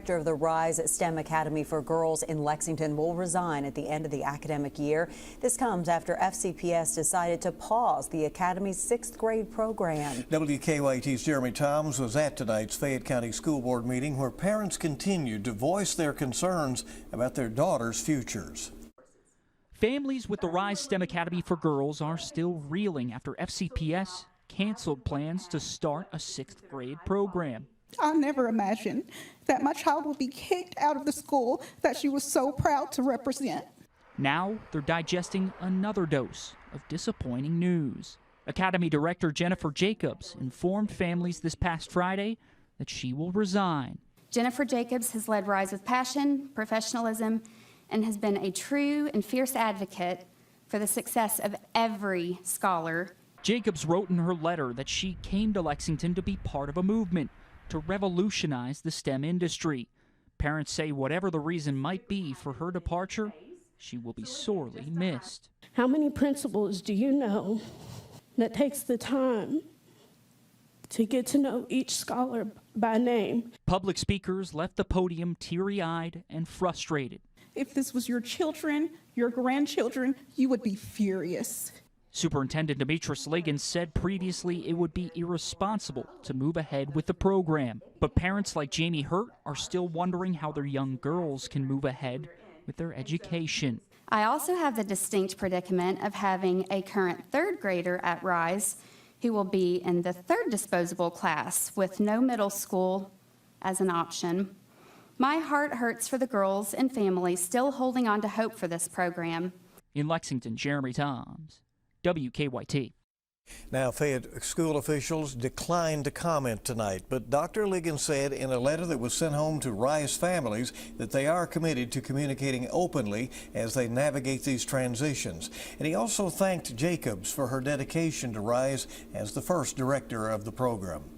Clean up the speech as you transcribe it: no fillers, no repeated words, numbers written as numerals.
director of the Rise STEM Academy for Girls in Lexington will resign at the end of the academic year. This comes after FCPS decided to pause the Academy's 6th grade program. WKYT's Jeremy Toms was at tonight's Fayette County School Board meeting where parents continued to voice their concerns about their daughters' futures. Families with the Rise STEM Academy for Girls are still reeling after FCPS canceled plans to start a 6th grade program. I never imagined that my child would be kicked out of the school that she was so proud to represent. Now they're digesting another dose of disappointing news. Academy Director Jennifer Jacobs informed families this past Friday that she will resign. Jennifer Jacobs has led Rise with passion, professionalism, and has been a true and fierce advocate for the success of every scholar. Jacobs wrote in her letter that she came to Lexington to be part of a movement to revolutionize the STEM industry. Parents say whatever the reason might be for her departure, she will be sorely missed. How many principals do you know that takes the time to get to know each scholar by name? Public speakers left the podium teary-eyed and frustrated. If this was your children, your grandchildren, you would be furious. Superintendent Demetrius Liggins said previously it would be irresponsible to move ahead with the program. But parents like Jamie Hurt are still wondering how their young girls can move ahead with their education. I also have the distinct predicament of having a current 3rd grader at Rise who will be in the 3rd disposable class with no middle school as an option. My heart hurts for the girls and families still holding on to hope for this program. In Lexington, Jeremy Toms, WKYT. Now, Fayette school officials declined to comment tonight, but Dr. Liggins said in a letter that was sent home to Rise families that they are committed to communicating openly as they navigate these transitions. And he also thanked Jacobs for her dedication to Rise as the first director of the program.